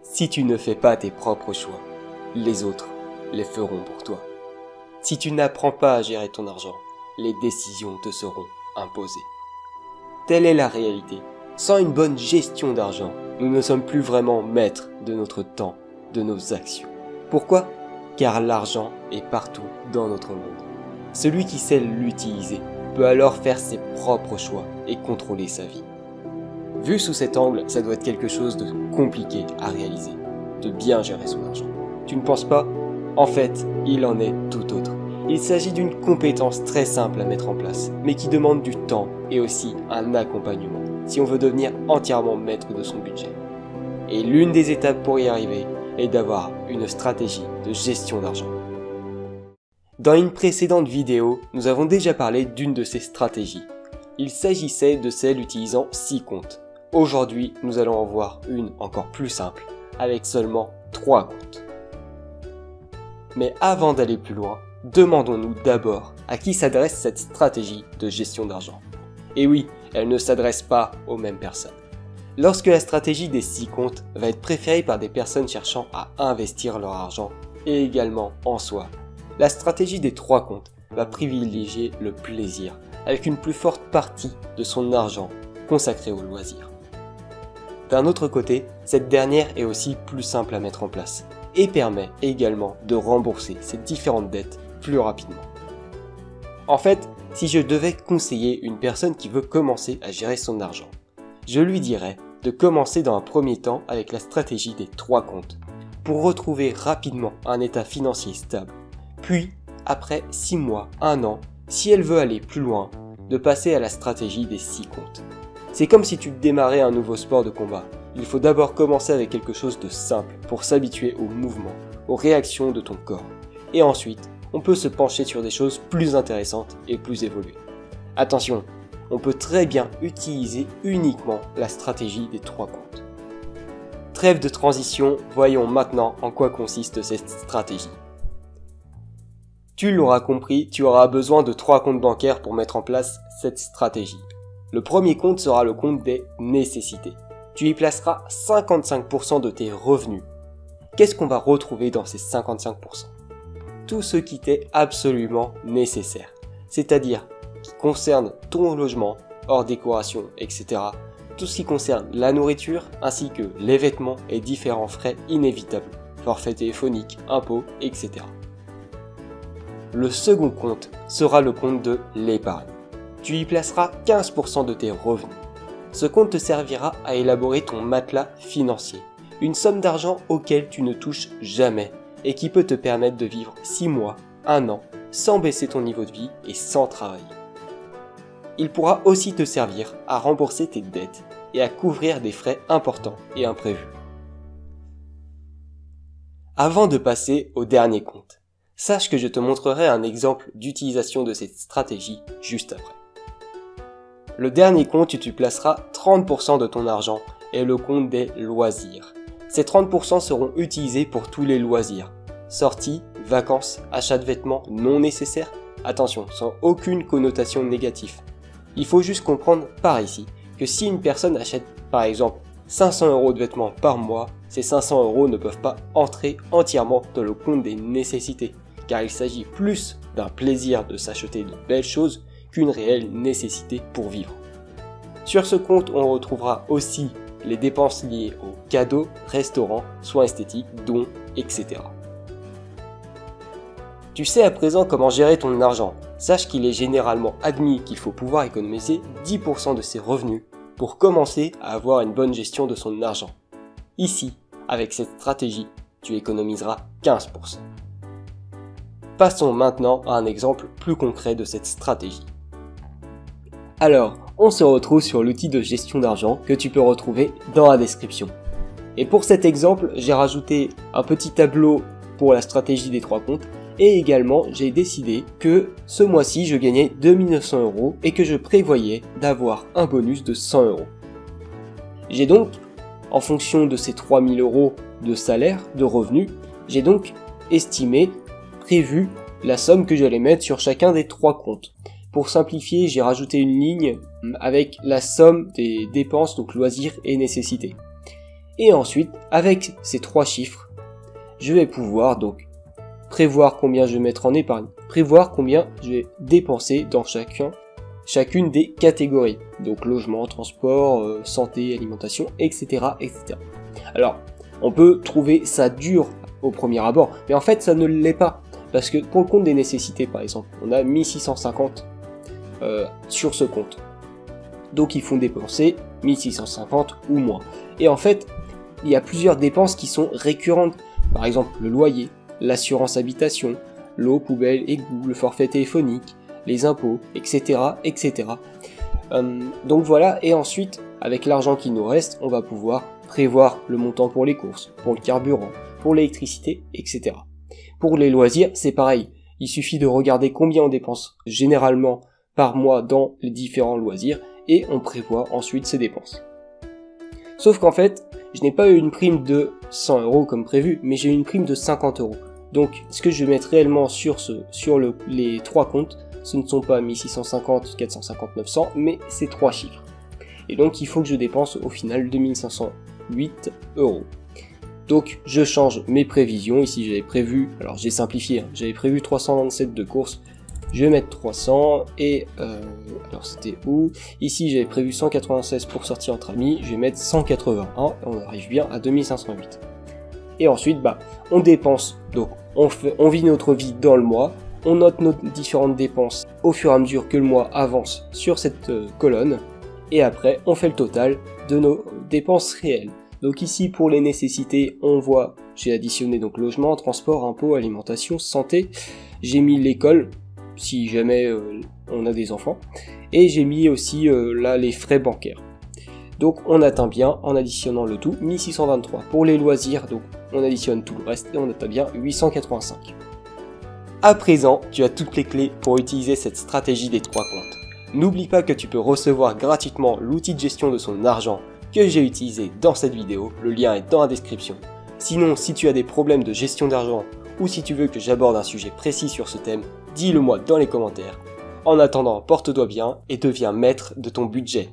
Si tu ne fais pas tes propres choix, les autres les feront pour toi. Si tu n'apprends pas à gérer ton argent, les décisions te seront imposées. Telle est la réalité. Sans une bonne gestion d'argent, nous ne sommes plus vraiment maîtres de notre temps, de nos actions. Pourquoi ? Car l'argent est partout dans notre monde. Celui qui sait l'utiliser peut alors faire ses propres choix et contrôler sa vie. Vu sous cet angle, ça doit être quelque chose de compliqué à réaliser, de bien gérer son argent. Tu ne penses pas ? En fait, il en est tout autre. Il s'agit d'une compétence très simple à mettre en place, mais qui demande du temps et aussi un accompagnement, si on veut devenir entièrement maître de son budget. Et l'une des étapes pour y arriver est d'avoir une stratégie de gestion d'argent. Dans une précédente vidéo, nous avons déjà parlé d'une de ces stratégies. Il s'agissait de celle utilisant 6 comptes. Aujourd'hui, nous allons en voir une encore plus simple, avec seulement 3 comptes. Mais avant d'aller plus loin, demandons-nous d'abord à qui s'adresse cette stratégie de gestion d'argent. Et oui, elle ne s'adresse pas aux mêmes personnes. Lorsque la stratégie des 6 comptes va être préférée par des personnes cherchant à investir leur argent et également en soi, la stratégie des 3 comptes va privilégier le plaisir avec une plus forte partie de son argent consacrée au loisir. D'un autre côté, cette dernière est aussi plus simple à mettre en place et permet également de rembourser ses différentes dettes plus rapidement. En fait, si je devais conseiller une personne qui veut commencer à gérer son argent, je lui dirais de commencer dans un premier temps avec la stratégie des 3 comptes pour retrouver rapidement un état financier stable. Puis, après 6 mois, 1 an, si elle veut aller plus loin, de passer à la stratégie des 6 comptes. C'est comme si tu démarrais un nouveau sport de combat. Il faut d'abord commencer avec quelque chose de simple pour s'habituer aux mouvements, aux réactions de ton corps. Et ensuite, on peut se pencher sur des choses plus intéressantes et plus évoluées. Attention, on peut très bien utiliser uniquement la stratégie des 3 comptes. Trêve de transition, voyons maintenant en quoi consiste cette stratégie. Tu l'auras compris, tu auras besoin de 3 comptes bancaires pour mettre en place cette stratégie. Le premier compte sera le compte des nécessités. Tu y placeras 55% de tes revenus. Qu'est-ce qu'on va retrouver dans ces 55%? Tout ce qui t'est absolument nécessaire, c'est-à-dire qui concerne ton logement, hors décoration, etc. Tout ce qui concerne la nourriture, ainsi que les vêtements et différents frais inévitables, forfait téléphonique, impôts, etc. Le second compte sera le compte de l'épargne. Tu y placeras 15% de tes revenus. Ce compte te servira à élaborer ton matelas financier, une somme d'argent auquel tu ne touches jamais et qui peut te permettre de vivre 6 mois, 1 an, sans baisser ton niveau de vie et sans travailler. Il pourra aussi te servir à rembourser tes dettes et à couvrir des frais importants et imprévus. Avant de passer au dernier compte, sache que je te montrerai un exemple d'utilisation de cette stratégie juste après. Le dernier compte où tu placeras 30% de ton argent est le compte des loisirs. Ces 30% seront utilisés pour tous les loisirs. Sorties, vacances, achats de vêtements non nécessaires. Attention, sans aucune connotation négative. Il faut juste comprendre par ici que si une personne achète par exemple 500 € de vêtements par mois, ces 500 € ne peuvent pas entrer entièrement dans le compte des nécessités, car il s'agit plus d'un plaisir de s'acheter de belles choses qu'une réelle nécessité pour vivre. Sur ce compte, on retrouvera aussi les dépenses liées aux cadeaux, restaurants, soins esthétiques, dons, etc. Tu sais à présent comment gérer ton argent. Sache qu'il est généralement admis qu'il faut pouvoir économiser 10% de ses revenus pour commencer à avoir une bonne gestion de son argent. Ici, avec cette stratégie, tu économiseras 15%. Passons maintenant à un exemple plus concret de cette stratégie. Alors, on se retrouve sur l'outil de gestion d'argent que tu peux retrouver dans la description. Et pour cet exemple, j'ai rajouté un petit tableau pour la stratégie des 3 comptes et également j'ai décidé que ce mois-ci je gagnais 2900 € et que je prévoyais d'avoir un bonus de 100 €. J'ai donc, en fonction de ces 3000 € de salaire, de revenus, j'ai donc prévu la somme que j'allais mettre sur chacun des 3 comptes. Pour simplifier, j'ai rajouté une ligne avec la somme des dépenses, donc loisirs et nécessités. Et ensuite, avec ces 3 chiffres, je vais pouvoir donc prévoir combien je vais mettre en épargne, prévoir combien je vais dépenser dans chacune des catégories. Donc logement, transport, santé, alimentation, etc., etc. Alors, on peut trouver ça dur au premier abord, mais en fait ça ne l'est pas. Parce que pour le compte des nécessités par exemple, on a 1650 sur ce compte. Donc ils font dépenser 1650 ou moins. Et en fait, il y a plusieurs dépenses qui sont récurrentes. Par exemple le loyer, l'assurance habitation, l'eau, poubelle, égout, le forfait téléphonique, les impôts, etc. etc. Donc voilà, et ensuite, avec l'argent qui nous reste, on va pouvoir prévoir le montant pour les courses, pour le carburant, pour l'électricité, etc. Pour les loisirs, c'est pareil. Il suffit de regarder combien on dépense généralement par mois dans les différents loisirs et on prévoit ensuite ses dépenses. Sauf qu'en fait, je n'ai pas eu une prime de 100 € comme prévu, mais j'ai eu une prime de 50 €. Donc, ce que je vais mettre réellement sur les 3 comptes, ce ne sont pas 1650, 450, 900, mais ces 3 chiffres. Et donc, il faut que je dépense au final 2508 €. Donc, je change mes prévisions. Ici, j'avais prévu, alors j'ai simplifié, j'avais prévu 327 de courses. Je vais mettre 300 et alors c'était où? Ici j'avais prévu 196 pour sortir entre amis, je vais mettre 181 et on arrive bien à 2508. Et ensuite on dépense, donc on vit notre vie dans le mois, on note nos différentes dépenses au fur et à mesure que le mois avance sur cette colonne et après on fait le total de nos dépenses réelles. Donc ici pour les nécessités, on voit, j'ai additionné donc logement, transport, impôts, alimentation, santé, j'ai mis l'école si jamais on a des enfants, et j'ai mis aussi là les frais bancaires. Donc on atteint bien, en additionnant le tout, 1623. Pour les loisirs, donc on additionne tout le reste et on atteint bien 885. À présent, tu as toutes les clés pour utiliser cette stratégie des 3 comptes. N'oublie pas que tu peux recevoir gratuitement l'outil de gestion de son argent que j'ai utilisé dans cette vidéo, le lien est dans la description. Sinon, si tu as des problèmes de gestion d'argent ou si tu veux que j'aborde un sujet précis sur ce thème, dis-le moi dans les commentaires. En attendant, porte-toi bien et deviens maître de ton budget.